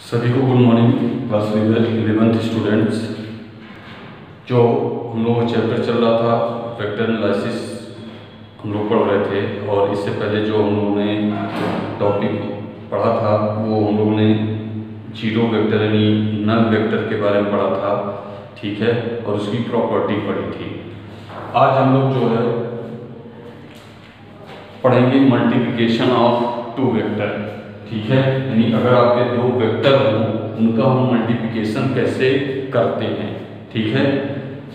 सभी को good morning class 11th students. जो हम लोग चैप्टर चल रहा था वेक्टर एनालिसिस हम लोग पढ़ रहे थे, और इससे पहले जो हम लोगों ने टॉपिक पढ़ा था वो हम लोगों ने जीरो वेक्टर यानी नल वेक्टर के बारे में पढ़ा था, ठीक है, और उसकी प्रॉपर्टी पढ़ी थी। आज हम लोग जो है पढ़ेंगे मल्टीप्लिकेशन ऑफ टू वेक्टर, ठीक है, यानी अगर आपके दो वेक्टर हों उनका हम मल्टीप्लिकेशन कैसे करते हैं, ठीक है।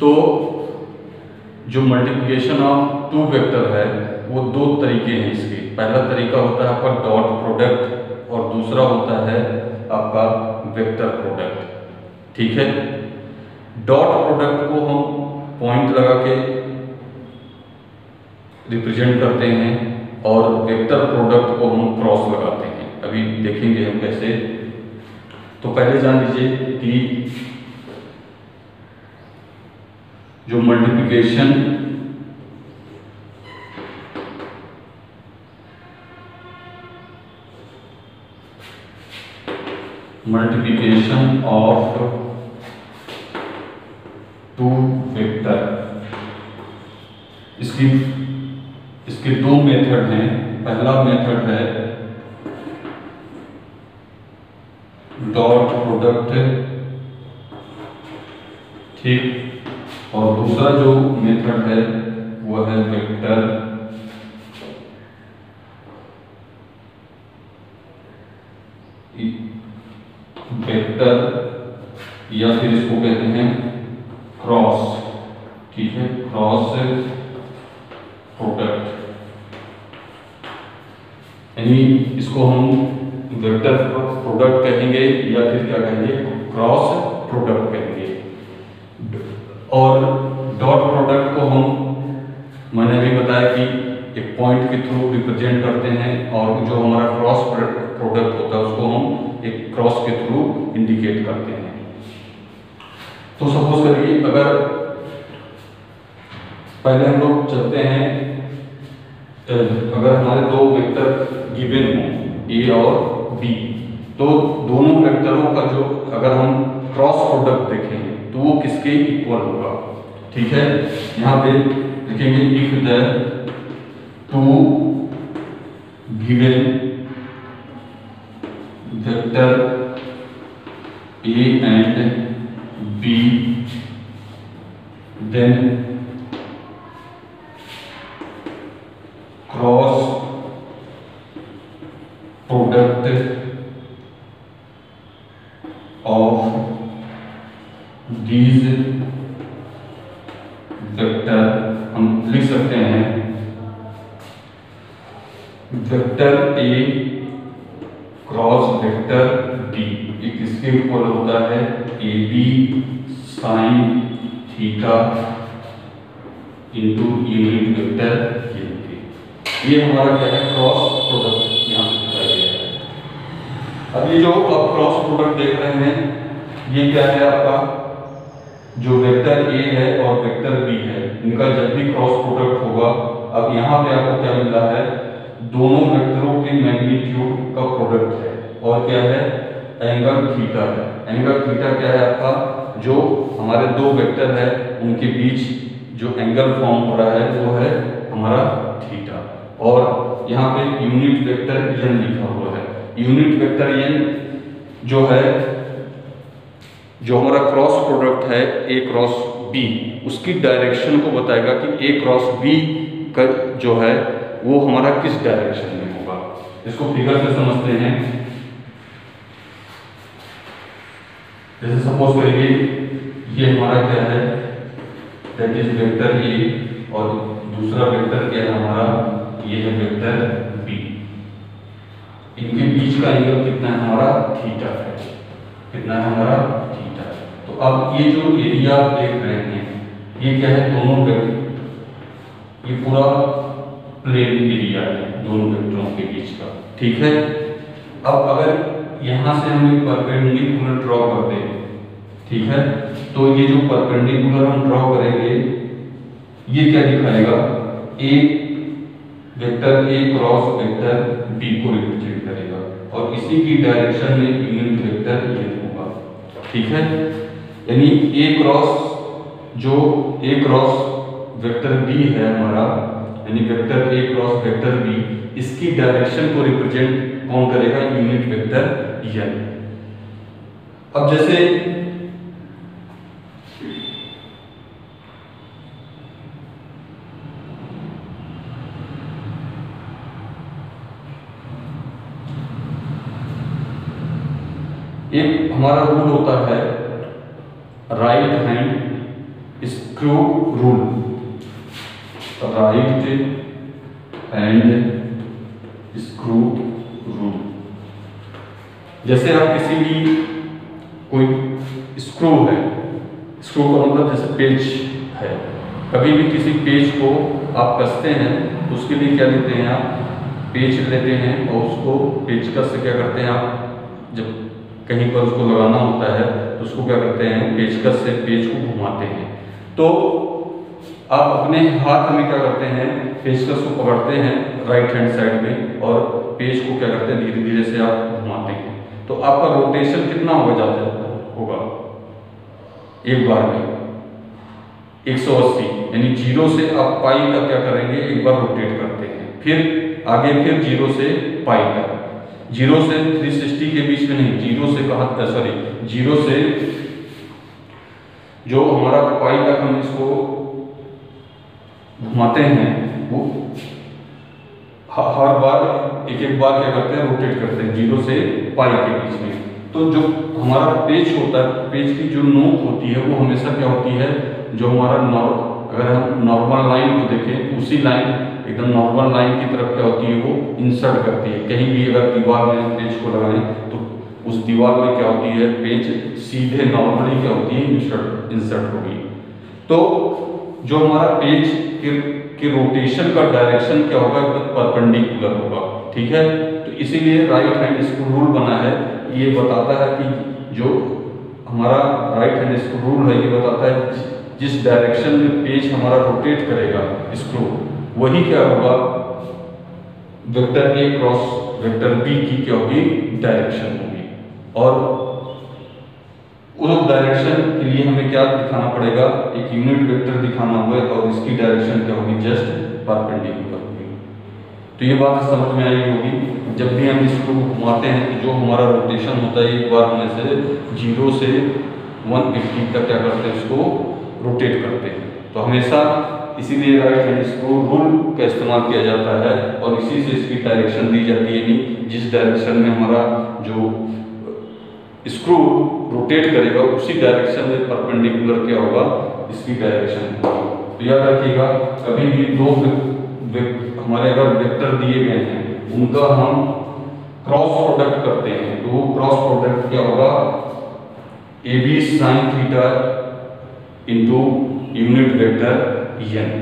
तो जो मल्टीप्लिकेशन ऑफ टू वेक्टर है वो दो तरीके हैं इसके। पहला तरीका होता है आपका डॉट प्रोडक्ट और दूसरा होता है आपका वेक्टर प्रोडक्ट, ठीक है। डॉट प्रोडक्ट को हम पॉइंट लगा के रिप्रेजेंट करते हैं और वेक्टर प्रोडक्ट को हम क्रॉस लगाते हैं। अभी देखेंगे हम कैसे। तो पहले जान लीजिए कि जो मल्टीप्लिकेशन ऑफ टू वेक्टर, इसके दो मेथड हैं। पहला मेथड है डॉट प्रोडक्ट, ठीक, और दूसरा जो मेथड है वो है वेक्टर या फिर इसको कहते हैं क्रॉस, ठीक है, क्रॉस प्रोडक्ट, यानी इसको हम वेक्टर प्रोडक्ट कहेंगे या फिर क्या कहेंगे, क्रॉस प्रोडक्ट कहेंगे। और डॉट प्रोडक्ट को मैंने अभी बताया कि एक पॉइंट के थ्रू रिप्रेजेंट करते हैं, और जो हमारा क्रॉस प्रोडक्ट होता है उसको हम एक क्रॉस के थ्रू इंडिकेट करते हैं। तो सपोज करिए अगर पहले हम लोग चलते हैं, अगर हमारे दो वेक्टर गिवन हों ए और बी, तो दोनों वेक्टरों का जो अगर हम क्रॉस प्रोडक्ट देखें तो वो किसके इक्वल होगा, ठीक है। यहाँ पे देखेंगे if the two given vector A and B then cross product of these vector, हम लिख सकते हैं vector A cross vector B, ये किसके इक्वल होता है, A B sine theta into unit vector ये हमारा क्या है, क्रॉस प्रोडक्ट यहाँ पे दिखाया गया है। अब ये जो आप क्रॉस प्रोडक्ट देख रहे हैं ये क्या है, आपका जो वेक्टर ए है और वेक्टर बी है इनका जब भी क्रॉस प्रोडक्ट होगा, अब यहाँ पे आपको क्या मिल रहा है, दोनों वेक्टरों के मैग्नीट्यूड का प्रोडक्ट है, और क्या है, एंगल थीटा है। एंगल थीटा क्या है आपका, जो हमारे दो वेक्टर है उनके बीच जो एंगल फॉर्म हो रहा है वो है हमारा थीटा। और यहाँ पे यूनिट वेक्टर एन लिखा हुआ है। यूनिट वेक्टर एन जो है, जो हमारा क्रॉस प्रोडक्ट है ए क्रॉस बी, उसकी डायरेक्शन को बताएगा कि ए क्रॉस बी का जो है वो हमारा किस डायरेक्शन में होगा। इसको फिगर से समझते हैं। जैसे सपोज करिए ये हमारा क्या है, दैट इज वेक्टर ए, और दूसरा वेक्टर क्या है हमारा, ये है वेक्टर बी। इनके बीच का एंगल कितना है हमारा, थीटा है। कितना है हमारा, थीटा। तो अब ये जो एरिया आप देख रहे हैं ये क्या है, दोनों वेक्टर, ये पूरा प्लेन एरिया है दोनों वेक्टरों के बीच का, ठीक है। अब अगर यहाँ से हम एक परपेंडिकुलर ड्रॉ करते हैं, ठीक है, तो ये जो परपेंडिकुलर हम ड्रॉ करेंगे ये क्या दिखाएगा, A vector A cross vector B को रिप्रेजेंट करेगा, और इसी की डायरेक्शन में यूनिट वेक्टर ये होगा। ठीक है, यानी ए क्रॉस वेक्टर बी है हमारा, यानी vector A cross vector B, इसकी डायरेक्शन को रिप्रेजेंट कौन करेगा? Unit vector N. अब जैसे एक हमारा रूल होता है right hand screw rule, right hand screw rule. जैसे आप किसी भी कोई स्क्रू है, स्क्रू का मतलब जैसे पेच है, कभी भी किसी पेच को आप कसते हैं तो उसके लिए क्या लेते हैं आप? पेच लेते हैं और उसको पेचकस से क्या करते हैं आप? जब कहीं पर उसको लगाना होता है तो उसको क्या करते हैं? पेचकस से पेच को घुमाते हैं। तो आप अपने हाथ में क्या करते हैं? पेचकस को पकड़ते हैं राइट हैंड साइड में और पेच को क्या करते हैं? धीरे धीरे से आप घुमाते हैं। तो आपका रोटेशन कितना होगा एक बार में? 180, यानी 0 से आप पाई तक क्या करेंगे? एक बार रोटेट करते हैं, फिर आगे फिर 0 से पाई तक, 0 से 360 के बीच में नहीं, 0 से 0 से जो हमारा पाई तक हम इसको घुमाते हैं, वो हर बार एक बार क्या करते हैं? रोटेट करते हैं 0 से पाई के बीच में। तो जो हमारा पेच होता है, पेच की जो नोक होती है वो हमेशा क्या होती है? जो हमारा अगर हम नॉर्मल लाइन को देखें, उसी लाइन एकदम नॉर्मल लाइन की तरफ क्या होती है? वो इंसर्ट करती है। कहीं भी अगर दीवार में पेच को लगाएं तो उस दीवार में क्या होती है? पेच सीधे नॉर्मली क्या होती है? इंसर्ट होगी। तो जो हमारा पेच के रोटेशन का डायरेक्शन क्या होगा? एकदम परपेंडिकुलर होगा। ठीक है, तो इसीलिए राइट हैंड स्क्रू रूल बना है। ये बताता है कि जो हमारा राइट हैंड स्क्रू रूल है, ये बताता है जिस डायरेक्शन में पेच हमारा रोटेट करेगा स्क्रू, वही क्या होगा? Vector A cross vector B की क्या होगी? डायरेक्शन होगी। और उस डायरेक्शन के लिए हमें क्या दिखाना पड़ेगा? एक यूनिट वेक्टर दिखाना होगा और इसकी डायरेक्शन क्या होगी? जस्ट परपेंडिकुलर होगी। तो ये बात समझ में आई होगी। जब भी हम इसको घुमाते हैं तो जो हमारा रोटेशन होता है, एक बार में से 0 से 180 तक क्या करते हैं? इसको रोटेट करते हैं। तो हमेशा इसीलिए राइट हैंड स्क्रू रूल का इस्तेमाल किया जाता है और इसी से इसकी डायरेक्शन दी जाती है। यानी जिस डायरेक्शन में हमारा जो स्क्रू रोटेट करेगा उसी डायरेक्शन में परपेंडिकुलर क्या होगा? इसकी डायरेक्शन। तो याद रखिएगा, कभी भी दो हमारे अगर वेक्टर दिए गए हैं, उनका हम क्रॉस प्रोडक्ट करते हैं, तो वो क्रॉस प्रोडक्ट क्या होगा? AB sin theta into unit vector N.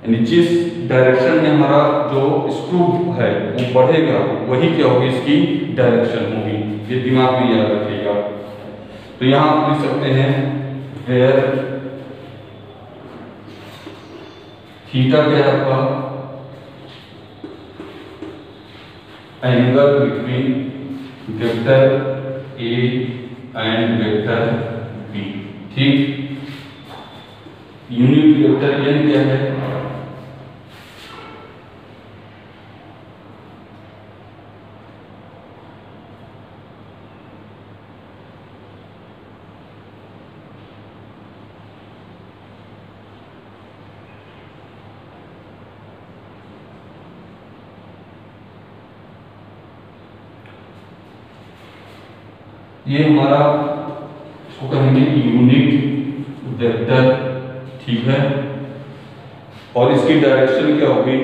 यानी जिस डायरेक्शन में हमारा जो स्क्रू है वो बढ़ेगा, वही क्या होगी? इसकी डायरेक्शन होगी। ये दिमाग में याद रखिएगा। तो यहां आप लिख सकते हैं वेयर थीटा क्या है आपका? Angle between vector A and vector B. ठीक, यूनिट वेक्टर एन क्या है? ये हमारा इसको कहेंगे यूनिट वेक्टर। ठीक है, और इसकी डायरेक्शन क्या होगी?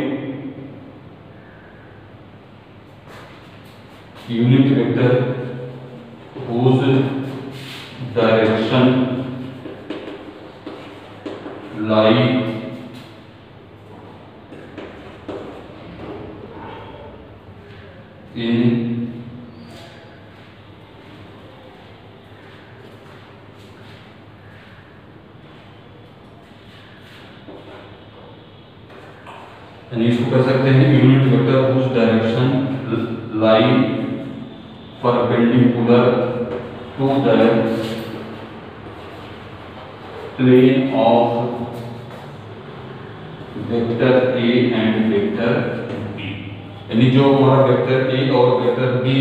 Unit vector whose direction lie in यानी इसको कह सकते हैं unit vector whose direction line perpendicular to the plane of vector A and vector B. यानी जो हमारा वेक्टर ए और वेक्टर बी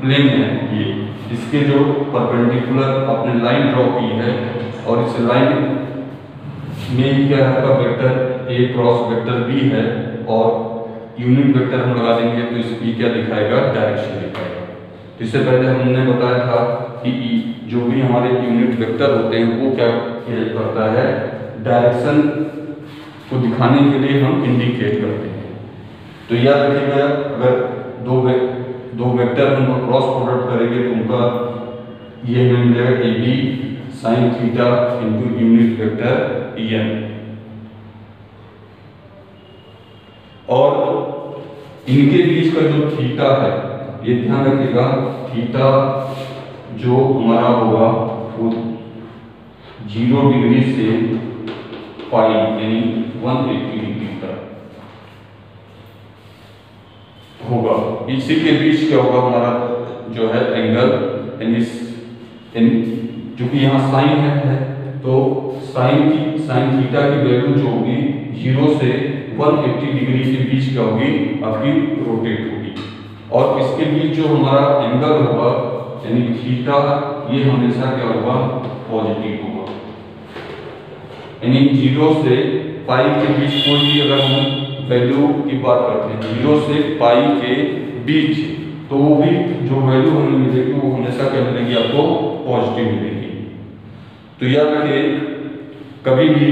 प्लेन है, ये इसके जो परपेंडिकुलर आपने लाइन ड्रॉ की है और इस लाइन में क्या है आपका vector A cross vector B है और यूनिट वेक्टर हम लगा देंगे तो इस बी क्या दिखाएगा, डायरेक्शन दिखाएगा। इससे पहले हमने बताया था कि जो भी हमारे यूनिट वेक्टर होते हैं वो क्या करता है, डायरेक्शन को दिखाने के लिए हम इंडिकेट करते हैं। तो याद रखिएगा अगर दो वेक्टर हम क्रॉस प्रोडक्ट करेंगे तो उनका ये हमें मिलेगा A B sine theta into unit vector N. और इनके बीच का जो थीटा है ये ध्यान रखिएगा, थीटा जो हमारा होगा वो 0 डिग्री से पाई यानी 180 डिग्री तक होगा। इसी के बीच क्या होगा हमारा जो है एंगल, यानी जो कि यहाँ साइन है तो साइन थीटा की वैल्यू जो होगी 0 से 180 डिग्री के बीच क्या होगी, आपकी रोटेट होगी। और इसके बीच जो हमारा एंगल होगा यानी थीटा, ये हमेशा क्या होगा, पॉजिटिव होगा। यानी 0 से पाई के बीच कोई भी अगर हम वैल्यू की बात करते हैं 0 से पाई के बीच, तो वो भी जो वैल्यू हमें मिलेगी वो हमेशा क्या मिलेगी, आपको पॉजिटिव मिलेगी। तो याद रखिए कभी भी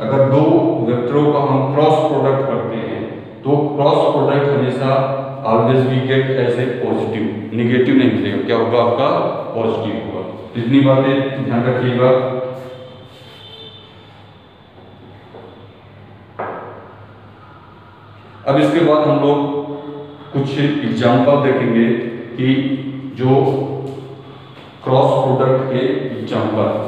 अगर दो वेक्टरों का हम क्रॉस प्रोडक्ट करते हैं तो क्रॉस प्रोडक्ट हमेशा always we get as a positive, negative नहीं मिलेगा, क्या होगा आपका पॉजिटिव होगा। इतनी बातें ध्यान रखिएगा। अब इसके बाद हम लोग कुछ एग्जाम्पल देखेंगे कि जो क्रॉस प्रोडक्ट के example.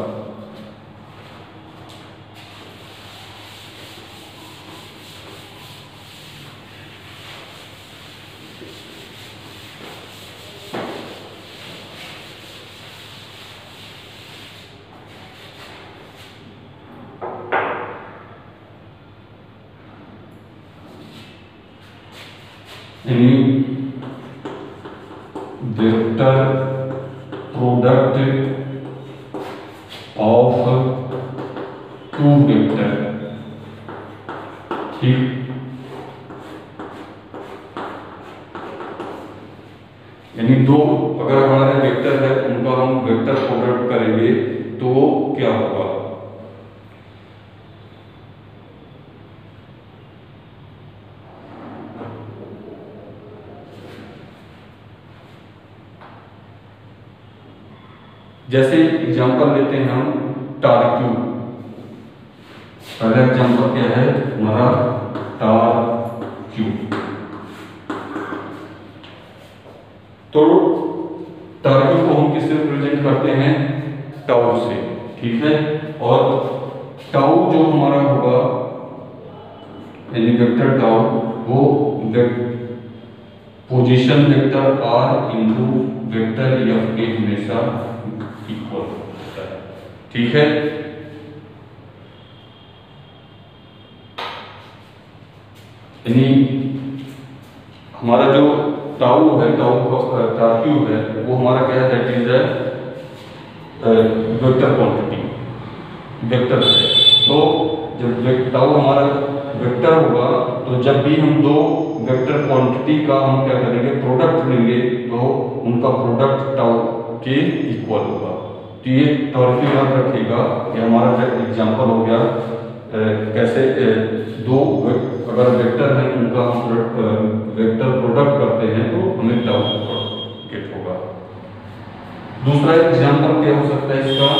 Vector product of two vector, ठीक, यानी दो अगर हमारे वेक्टर है उनका हम वेक्टर प्रोडक्ट करेंगे तो क्या होगा, जैसे एग्जांपल लेते हैं हम टार क्यू। पहला एग्जांपल क्या है हमारा, टार क्यू। तो टार क्यू को हम किससे रिप्रेजेंट करते हैं, टाउ से, ठीक है। और टाउ जो हमारा होगा यानी वेक्टर टाउ, वो position vector R into vector F के हमेशा इक्वल होता है, ठीक है। यानी हमारा जो टाउ है, टार क्यू है, वो हमारा क्या है, that is vector quantity, vector है। तो जब टाउ हमारा वेक्टर होगा तो जब भी हम दो वेक्टर क्वांटिटी का हम क्या करेंगे, प्रोडक्ट लेंगे, तो उनका प्रोडक्ट टाउ के इक्वल होगा। तो ये टॉर्क याद रखिएगा कि हमारा एग्जांपल हो गया कैसे दो अगर वेक्टर है उनका हम वेक्टर प्रोडक्ट करते हैं तो हमें टाउ गेट होगा। दूसरा एग्जांपल क्या हो सकता है इसका,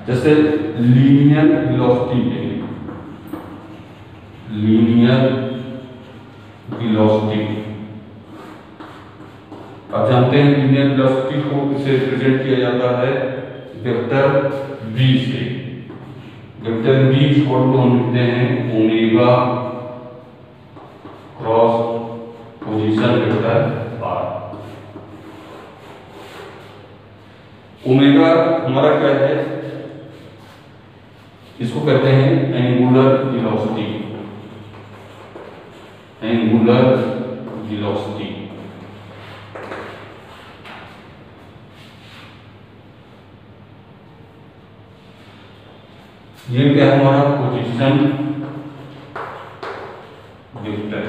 जैसे लीनियर वेलोसिटी, लीनियर वेलोसिटी। आप जानते हैं लीनियर वेलोसिटी को किससे रिप्रेजेंट किया जाता है, वेक्टर v से, वेक्टर बी इक्वल टू हम लिखते हैं omega cross position vector R. Omega हमारा क्या है, इसको कहते हैं एंगुलर वेलोसिटी, एंगुलर वेलोसिटी। ये क्या है हमारा पोजीशन वेक्टर।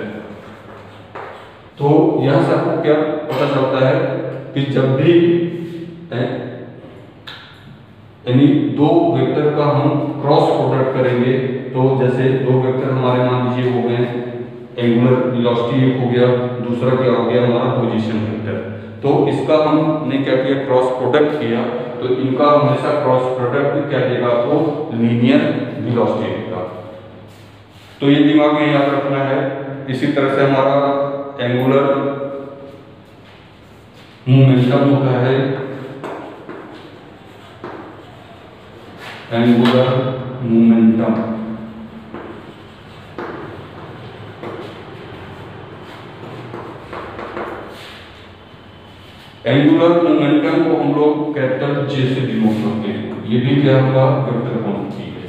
तो यहां से आपको क्या पता चलता है कि जब भी यानी दो वेक्टर का हम क्रॉस प्रोडक्ट करेंगे, तो जैसे दो वेक्टर हमारे मान लीजिए हो गए, एंगुलर वेलोसिटी एक हो गया, दूसरा क्या हो गया हमारा पोजीशन वेक्टर। तो इसका हमने क्या किया, क्रॉस प्रोडक्ट किया, तो इनका हमेशा क्रॉस प्रोडक्ट क्या देगा आपको, लीनियर वेलोसिटी देगा। तो ये दिमाग में याद रखना है। इसी तरह से हमारा एंगुलर मोमेंटम होता है, एंगुलर मोमेंटम। एंगुलर मोमेंटम को हम लोग कैपिटल जे से डिनोट करते हैं। ये भी क्या होगा, वेक्टर क्वांटिटी है।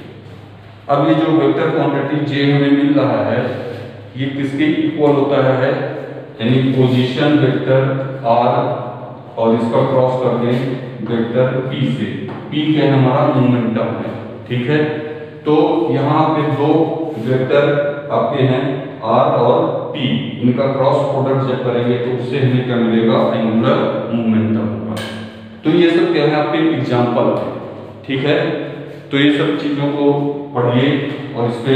अब ये जो वेक्टर क्वांटिटी जे हमें मिल रहा है, ये किसके इक्वल होता है, यानी पोजीशन वेक्टर आर और इसका क्रॉस कर दें वेक्टर पी से। पी क्या है हमारा, मोमेंटम है, ठीक है। तो यहाँ पे दो वेक्टर आपके हैं आर और पी, इनका क्रॉस प्रोडक्ट जब करेंगे तो उससे हमें क्या मिलेगा, एंगुलर मोमेंटम होगा। तो ये सब क्या है आपके एग्जांपल है, ठीक है। तो ये सब चीजों को पढ़िए और इस पे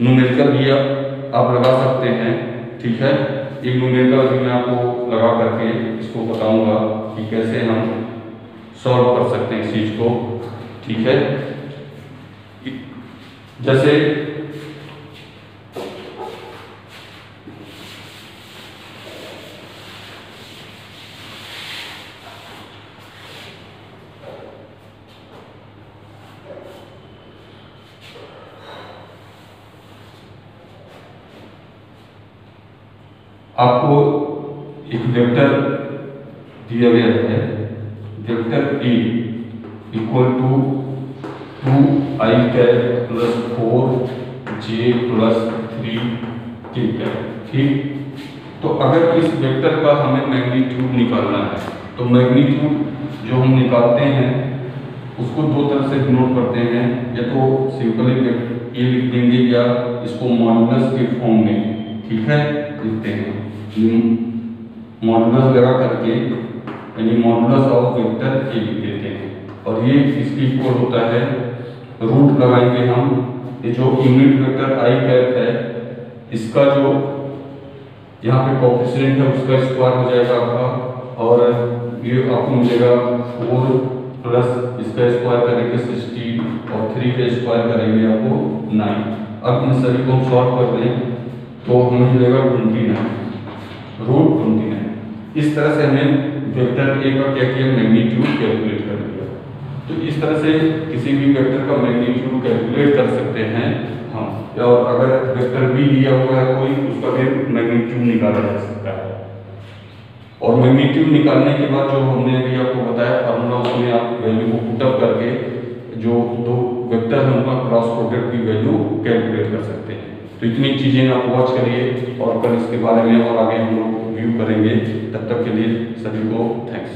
न्यूमेरिकल भी आप लगा सकते हैं, ठीक है। एक न्यूमेरिकल भी मैं आपको लगा करके इसको बताऊंगा कि कैसे हम सॉल्व कर सकते हैं इस चीज को, ठीक है। जैसे आपको एक वेक्टर दिया गया है, vector A equal to 2i cap plus 4j plus 3k cap, ठीक। तो अगर इस वेक्टर का हमें मैग्नीट्यूड निकालना है, तो मैग्नीट्यूड जो हम निकालते हैं उसको दो तरह से डिनोट करते हैं, या तो सिंपली ए लिख देंगे या इसको मॉडुलस के फॉर्म में, ठीक है, लिखते हैं। मॉडुलस लगा करके यानी मॉडुलस ऑफ वेक्टर ए लिख देते हैं, और ये इसके इक्वल होता है, रूट लगाएंगे हम, ये जो यूनिट वेक्टर आई कैप है इसका जो यहाँ पे कोएफिशिएंट है उसका स्क्वायर हो जाएगा आपका, और ये आपको मिलेगा 4 प्लस इसका स्क्वायर करेंगे 60 और 3 का स्क्वायर करेंगे आपको 9। अब इन सभी को हम सॉल्व कर दें तो हमें मिलेगा 29 रूट 29। इस तरह से हमें वेक्टर ए का क्या किया, मैग्नीट्यूड कैलकुलेट कर लिया। तो इस तरह से किसी भी वेक्टर का मैग्नीट्यूड कैलकुलेट कर सकते हैं हम, और अगर वेक्टर बी दिया हुआ है कोई, उसका भी मैग्नीट्यूड निकाला जा सकता है। और मैग्नीट्यूड निकालने के बाद जो हमने अभी आपको बताया फार्मूला, उसमें आप वैल्यू को पुटअप करके जो दो वेक्टर हैं उनका क्रॉस प्रोडक्ट की वैल्यू कैलकुलेट कर सकते हैं। तो इतनी चीजें आप वॉच करिए और कल इसके बारे में और आगे हम लोग व्यू करेंगे। तब तक के लिए सभी को थैंक्स।